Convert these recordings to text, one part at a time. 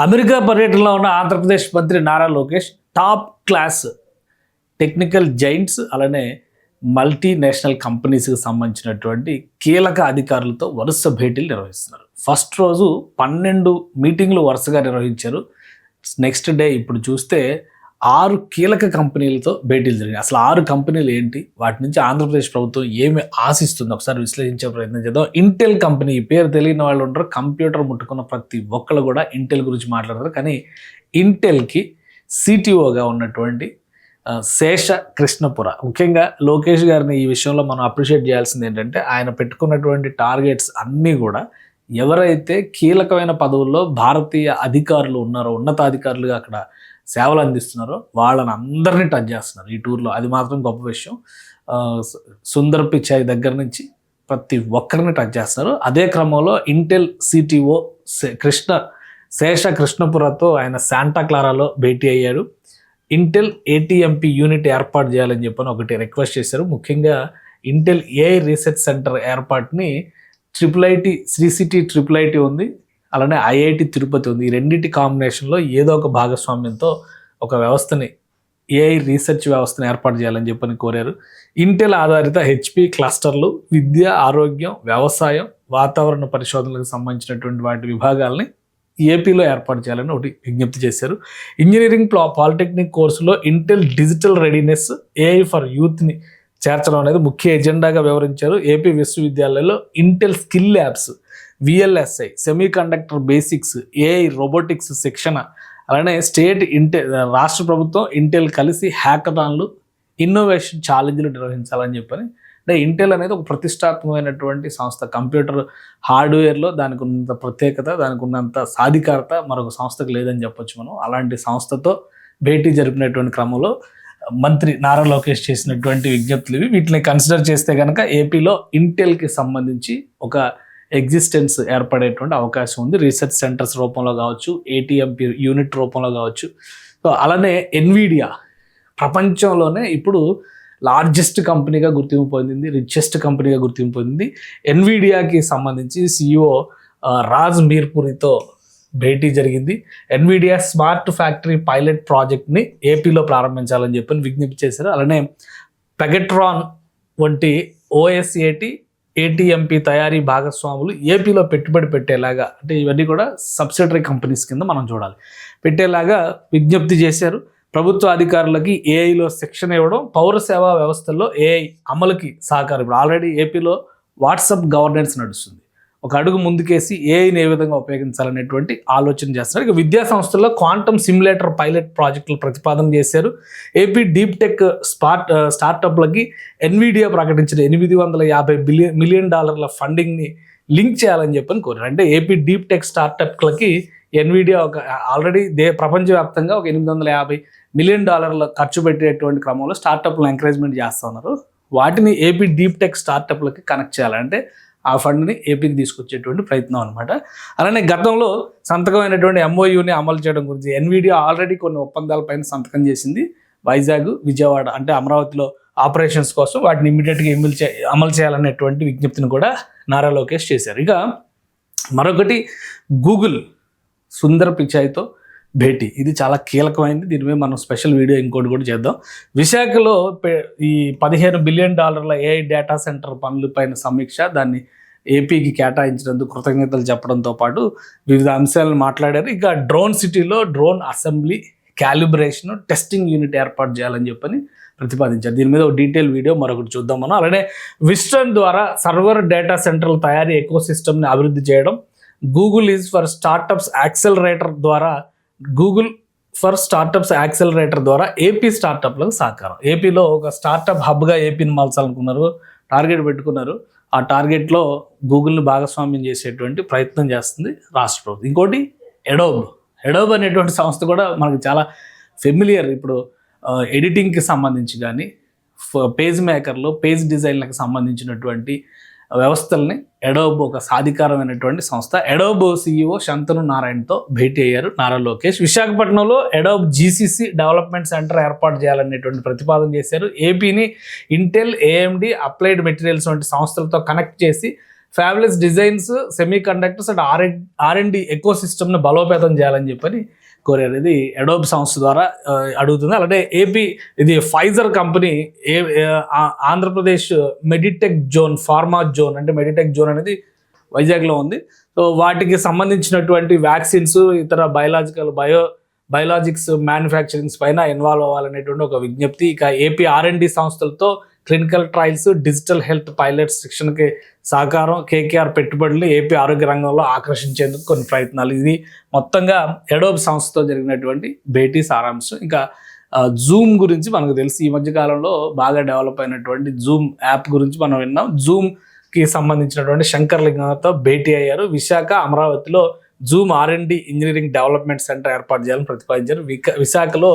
America పర్యటనలో ఉన్న ఆంధ్రప్రదేశ్ మంత్రి Nara Lokesh top class technical Giants అలానే మల్టీనేషనల్ కంపెనీస్కి సంబంధించినటువంటి కీలక అధికారులతో వరుస భేటీలు నిర్వహిస్తున్నారు. ఫస్ట్ రోజు 12 మీటింగ్లు వరుసగా నిర్వహించారు. నెక్స్ట్ డే ఇప్పుడు చూస్తే 6 కీలక కంపెనీలతో భేటీలు జరిగాయి. అసలు 6 కంపెనీలు ఏంటి, వాటి నుంచి ఆంధ్రప్రదేశ్ ప్రభుత్వం ఏమి ఆశిస్తుంది ఒకసారి విశ్లేషించే ప్రయత్నం చేద్దాం. ఇంటెల్ కంపెనీ, ఈ పేరు తెలియని వాళ్ళు ఉంటారు. కంప్యూటర్ ముట్టుకున్న ప్రతి ఒక్కళ్ళు కూడా ఇంటెల్ గురించి మాట్లాడతారు. కానీ ఇంటెల్కి సిటిఓగా ఉన్నటువంటి శేష కృష్ణపుర, ముఖ్యంగా లోకేష్ గారిని ఈ విషయంలో మనం అప్రిషియేట్ చేయాల్సింది ఏంటంటే ఆయన పెట్టుకున్నటువంటి టార్గెట్స్ అన్నీ కూడా ఎవరైతే కీలకమైన పదవుల్లో భారతీయ అధికారులు ఉన్నారో, ఉన్నతాధికారులుగా అక్కడ సేవలు అందిస్తున్నారో వాళ్ళని అందరినీ టచ్ చేస్తున్నారు ఈ టూర్లో. అది మాత్రం గొప్ప విషయం. సుందర్ పిచాయ్ దగ్గర నుంచి ప్రతి ఒక్కరిని టచ్ చేస్తున్నారు. అదే క్రమంలో ఇంటెల్ సిటిఓ శేష కృష్ణపురతో ఆయన శాంటా క్లారాలో భేటీ అయ్యారు. ఇంటెల్ ఏటీఎంపీ యూనిట్ ఏర్పాటు చేయాలని చెప్పని ఒకటి రిక్వెస్ట్ చేశారు. ముఖ్యంగా ఇంటెల్ ఏఐ రీసెర్చ్ సెంటర్ ఏర్పాటుని IIIT శ్రీ సిటీ IIIT ఉంది, అలానే ఐఐటి తిరుపతి ఉంది. ఈ రెండింటి కాంబినేషన్లో ఏదో ఒక భాగస్వామ్యంతో ఒక వ్యవస్థని, ఏఐ రీసెర్చ్ వ్యవస్థను ఏర్పాటు చేయాలని చెప్పని కోరారు. ఇంటెల్ ఆధారిత HP క్లస్టర్లు, విద్య, ఆరోగ్యం, వ్యవసాయం, వాతావరణ పరిశోధనలకు సంబంధించినటువంటి వాటి విభాగాల్ని ఏపీలో ఏర్పాటు చేయాలని ఒకటి విజ్ఞప్తి చేశారు. ఇంజనీరింగ్ పాలిటెక్నిక్ కోర్సులో Intel digital readiness, AI for యూత్ని చేర్చడం అనేది ముఖ్య ఎజెండాగా వివరించారు. ఏపీ విశ్వవిద్యాలయాల్లో Intel skill labs, VLSI, semi conductor basics, AI robotics శిక్షణ, అలానే రాష్ట్ర ప్రభుత్వం ఇంటెల్ కలిసి హ్యాకథాన్లు, ఇన్నోవేషన్ ఛాలెంజ్లు నిర్వహించాలని చెప్పని. అంటే ఇంటెల్ అనేది ఒక ప్రతిష్టాత్మకమైనటువంటి సంస్థ. కంప్యూటర్ హార్డ్వేర్లో దానికి ఉన్నంత ప్రత్యేకత, దానికి ఉన్నంత సాధికారత మరొక సంస్థకు లేదని చెప్పొచ్చు మనం. అలాంటి సంస్థతో భేటీ జరిపినటువంటి క్రమంలో మంత్రి నారా లోకేష్ చేసినటువంటి విజ్ఞప్తులు ఇవి. వీటిని కన్సిడర్ చేస్తే కనుక ఏపీలో ఇంటెల్కి సంబంధించి ఒక ఎగ్జిస్టెన్స్ ఏర్పడేటువంటి అవకాశం ఉంది. రీసెర్చ్ సెంటర్స్ రూపంలో కావచ్చు, ఏటీఎంపీ యూనిట్ రూపంలో కావచ్చు. సో అలానే ఎన్విడియా ప్రపంచంలోనే ఇప్పుడు లార్జెస్ట్ కంపెనీగా గుర్తింపు పొందింది, రిచెస్ట్ కంపెనీగా గుర్తింపు పొందింది. ఎన్విడియాకి సంబంధించి CEO రాజ్ మీర్పురితో భేటీ జరిగింది. ఎన్విడియా స్మార్ట్ ఫ్యాక్టరీ పైలట్ ప్రాజెక్ట్ని ఏపీలో ప్రారంభించాలని చెప్పని విజ్ఞప్తి చేశారు. అలానే పెగట్రాన్ వంటి OSAT, ATMP తయారీ భాగస్వాములు ఏపీలో పెట్టుబడి పెట్టేలాగా, అంటే ఇవన్నీ కూడా సబ్సిడరీ కంపెనీస్ కింద మనం చూడాలి, పెట్టేలాగా విజ్ఞప్తి చేశారు. ప్రభుత్వ అధికారులకి ఏఐలో శిక్షణ ఇవ్వడం, పౌర సేవా వ్యవస్థల్లో AI అమలుకి సహకారం. ఇప్పుడు ఆల్రెడీ ఏపీలో వాట్సాప్ గవర్నెన్స్ నడుస్తుంది. ఒక అడుగు ముందుకేసి ఏఐని ఏ విధంగా ఉపయోగించాలనేటువంటి ఆలోచన చేస్తున్నారు. ఇక విద్యా సంస్థల్లో క్వాంటమ్ సిమ్యులేటర్ పైలట్ ప్రాజెక్టులు ప్రతిపాదన చేశారు. ఏపీ డీప్ టెక్ స్టార్టప్లకి ఎన్విడియా ప్రకటించిన $850 మిలియన్ ఫండింగ్ని లింక్ చేయాలని చెప్పని కోరారు. అంటే ఏపీ డీప్ టెక్ స్టార్టప్లకి ఎన్విడియా ఒక ఆల్రెడీ ప్రపంచవ్యాప్తంగా ఒక $850 మిలియన్ ఖర్చు పెట్టేటువంటి క్రమంలో స్టార్టప్లను ఎంకరేజ్మెంట్ చేస్తూ ఉన్నారు. వాటిని ఏపీ డీప్ టెక్ స్టార్టప్లకి కనెక్ట్ చేయాలంటే ఆ ఫండ్ని ఏపీకి తీసుకొచ్చేటువంటి ప్రయత్నం అనమాట. అలానే గతంలో సంతకమైనటువంటి MOUని అమలు చేయడం గురించి ఎన్విడియా ఆల్రెడీ కొన్ని ఒప్పందాలపైన సంతకం చేసింది. వైజాగ్, విజయవాడ అంటే అమరావతిలో ఆపరేషన్స్ కోసం వాటిని ఇమ్మీడియట్గా అమలు చేయాలనేటువంటి విజ్ఞప్తిని కూడా నారా లోకేష్ చేశారు. ఇక మరొకటి గూగుల్ సుందర్ పిచాయ్తో భేటీ. ఇది చాలా కీలకమైంది. దీని మీద మనం స్పెషల్ వీడియో ఇంకోటి కూడా చేద్దాం. విశాఖలో ఈ $15 బిలియన్ AI డేటా సెంటర్ పనులపైన సమీక్ష, దాన్ని ఏపీకి కేటాయించినందుకు కృతజ్ఞతలు చెప్పడంతో పాటు వివిధ అంశాలను మాట్లాడారు. ఇక డ్రోన్ సిటీలో drone assembly, calibration, testing unit ఏర్పాటు చేయాలని చెప్పని ప్రతిపాదించారు. దీని మీద ఒక డీటెయిల్ వీడియో మరొకటి చూద్దాం మనం. అలానే విస్టర్న్ ద్వారా సర్వర్ డేటా సెంటర్ల తయారీ ఎకోసిస్టమ్ని అభివృద్ధి చేయడం, గూగుల్ ఫర్ స్టార్టప్స్ యాక్సెలరేటర్ ద్వారా ఏపీ స్టార్టప్లకు సహకారం. ఏపీలో ఒక స్టార్టప్ హబ్గా ఏపీని మార్చాలనుకున్నారు, టార్గెట్ పెట్టుకున్నారు. ఆ టార్గెట్లో గూగుల్ని భాగస్వామ్యం చేసేటువంటి ప్రయత్నం చేస్తుంది రాష్ట్ర ప్రభుత్వం. ఇంకోటి ఎడోబ్ అనేటువంటి సంస్థ కూడా మనకు చాలా ఫెమిలియర్. ఇప్పుడు ఎడిటింగ్కి సంబంధించి కానీ, పేజ్ మేకర్లో పేజ్ డిజైన్లకు సంబంధించినటువంటి వ్యవస్థల్ని ఎడోబ్ ఒక సాధికారమైనటువంటి సంస్థ. ఎడోబ్ CEO శంతను నారాయణతో భేటీ అయ్యారు నారా లోకేష్. విశాఖపట్నంలో ఎడోబ్ GCC డెవలప్మెంట్ సెంటర్ ఏర్పాటు చేయాలనేటువంటి ప్రతిపాదన చేశారు. ఏపీని ఇంటెల్, AMD, అప్లైడ్ మెటీరియల్స్ వంటి సంస్థలతో కనెక్ట్ చేసి fabless designs, semiconductors and R and D ఎకో సిస్టమ్ను బలోపేతం చేయాలని చెప్పని కోరారు. ఇది అడోబ్ సంస్థ ద్వారా అడుగుతుంది. అలాగే ఏపీ ఇది Pfizer company Andhra Pradesh meditech zone, pharma zone, అంటే మెడిటెక్ జోన్ అనేది వైజాగ్లో ఉంది. సో వాటికి సంబంధించినటువంటి వ్యాక్సిన్స్, ఇతర బయోలాజిక్స్ మ్యానుఫ్యాక్చరింగ్స్ పైన ఇన్వాల్వ్ అవ్వాలనేటువంటి ఒక విజ్ఞప్తి. ఇక ఏపీ ఆర్ఎండి సంస్థలతో clinical trials, digital health pilots శిక్షణకి సహకారం, కేకేఆర్ పెట్టుబడులు ఏపీ ఆరోగ్య రంగంలో ఆకర్షించేందుకు కొన్ని ప్రయత్నాలు. ఇది మొత్తంగా అడోబ్ సంస్థతో జరిగినటువంటి భేటీ సారాంశం. ఇంకా జూమ్ గురించి మనకు తెలిసి ఈ మధ్యకాలంలో బాగా డెవలప్ అయినటువంటి జూమ్ యాప్ గురించి మనం విన్నాం. జూమ్కి సంబంధించినటువంటి శంకర్లింగంతో భేటీ అయ్యారు. విశాఖ, అమరావతిలో Zoom R and D engineering development centre ఏర్పాటు చేయాలని ప్రతిపాదించారు. విశాఖలో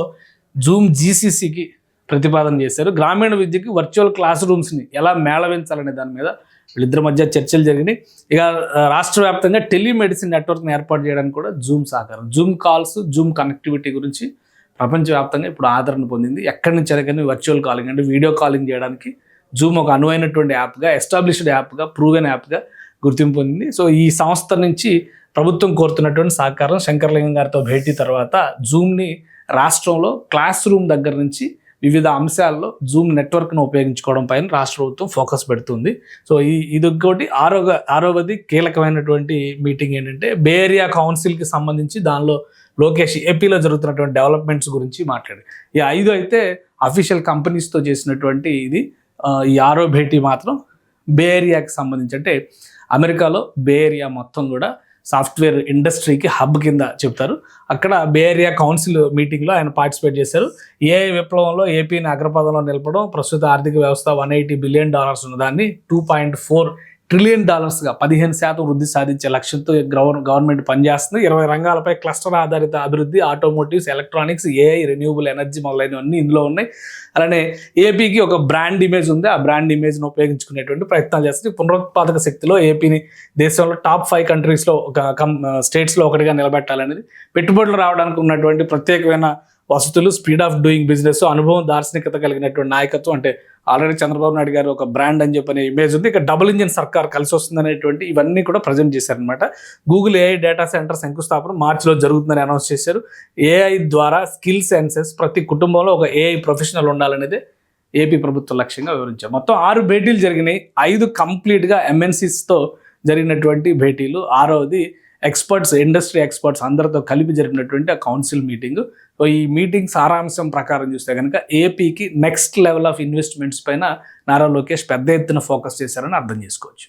జూమ్ జీసీసీకి ప్రతిపాదన చేశారు. గ్రామీణ విద్యకి వర్చువల్ క్లాస్ రూమ్స్ని ఎలా మేళవించాలనే దాని మీద వీళ్ళిద్దరి మధ్య చర్చలు జరిగినాయి. ఇక రాష్ట్ర వ్యాప్తంగా టెలిమెడిసిన్ నెట్వర్క్ని ఏర్పాటు చేయడానికి కూడా జూమ్ సహకారం. జూమ్ కాల్స్, జూమ్ కనెక్టివిటీ గురించి ప్రపంచవ్యాప్తంగా ఇప్పుడు ఆదరణ పొందింది. ఎక్కడి నుంచి ఎరగని వర్చువల్ కాలింగ్ అంటే వీడియో కాలింగ్ చేయడానికి జూమ్ ఒక అనువైనటువంటి యాప్గా, ఎస్టాబ్లిష్డ్ యాప్గా, ప్రూవెన్ యాప్గా గుర్తింపు పొందింది. సో ఈ సంస్థ నుంచి ప్రభుత్వం కోరుతున్నటువంటి సహకారం. శంకర్లింగం గారితో భేటీ తర్వాత జూమ్ని రాష్ట్రంలో క్లాస్ రూమ్ దగ్గర నుంచి వివిధ అంశాల్లో జూమ్ నెట్వర్క్ను ఉపయోగించుకోవడం పైన రాష్ట్ర ప్రభుత్వం ఫోకస్ పెడుతుంది. సో ఇది ఒకటి. ఆరోగది కీలకమైనటువంటి మీటింగ్ ఏంటంటే బే ఏరియా కౌన్సిల్కి సంబంధించి దానిలో లోకేష్ ఏపీలో జరుగుతున్నటువంటి డెవలప్మెంట్స్ గురించి మాట్లాడారు. ఈ 5 అయితే అఫీషియల్ కంపెనీస్తో చేసినటువంటి ఇది. ఈ 6వ భేటీ మాత్రం బే ఏరియాకి సంబంధించి, అంటే అమెరికాలో బే ఏరియా మొత్తం కూడా సాఫ్ట్వేర్ ఇండస్ట్రీకి హబ్ కింద చెప్తారు. అక్కడ బే ఏరియా కౌన్సిల్ మీటింగ్లో ఆయన పార్టిసిపేట్ చేశారు. ఏఐ విప్లవంలో ఏపీని అగ్రపదంలో నిలపడం, ప్రస్తుత ఆర్థిక వ్యవస్థ $180 బిలియన్ ఉన్న దాన్ని $2.4 ట్రిలియన్ 15% వృద్ధి సాధించే లక్ష్యంతో గవర్నమెంట్ పనిచేస్తుంది. 20 రంగాలపై క్లస్టర్ ఆధారిత అభివృద్ధి, automotives, electronics, AI, renewable energy మొదలైనవన్నీ ఇందులో ఉన్నాయి. అలానే ఏపీకి ఒక బ్రాండ్ ఇమేజ్ ఉంది. ఆ బ్రాండ్ ఇమేజ్ను ఉపయోగించుకునేటువంటి ప్రయత్నాలు చేస్తుంది. పునరుత్పాదక శక్తిలో ఏపీని దేశంలో టాప్ 5 కంట్రీస్లో స్టేట్స్లో ఒకటిగా నిలబెట్టాలనేది, పెట్టుబడులు రావడానికి ఉన్నటువంటి ప్రత్యేకమైన వసతులు, స్పీడ్ ఆఫ్ డూయింగ్ బిజినెస్, అనుభవం, దార్శనికత కలిగినటువంటి నాయకత్వం, అంటే ఆల్రెడీ చంద్రబాబు నాయుడు గారు ఒక బ్రాండ్ అని చెప్పనే ఇమేజ్ ఉంది. ఇక డబుల్ ఇంజిన్ సర్కార్ కలిసి వస్తుందనేటువంటి ఇవన్నీ కూడా ప్రజెంట్ చేశారనమాట. గూగుల్ ఏఐ డేటా సెంటర్ శంకుస్థాపన మార్చిలో జరుగుతుందని అనౌన్స్ చేశారు. ఏఐ ద్వారా స్కిల్ సెన్సెస్, ప్రతి కుటుంబంలో ఒక ఏఐ ప్రొఫెషనల్ ఉండాలనేది ఏపీ ప్రభుత్వ లక్ష్యంగా వివరించారు. మొత్తం 6 భేటీలు జరిగినాయి. 5 కంప్లీట్గా ఎంఎన్సీస్తో జరిగినటువంటి భేటీలు. 6వది ఎక్స్పర్ట్స్, ఇండస్ట్రీ ఎక్స్పర్ట్స్ అందరితో కలిపి జరిగినటువంటి ఆ కౌన్సిల్ మీటింగ్. సో ఈ మీటింగ్ సారాంశం ప్రకారం చూస్తే కనుక ఏపీకి నెక్స్ట్ లెవెల్ ఆఫ్ ఇన్వెస్ట్మెంట్స్ పైన నారా లోకేష్ పెద్ద ఎత్తున ఫోకస్ చేశారని అర్థం చేసుకోవచ్చు.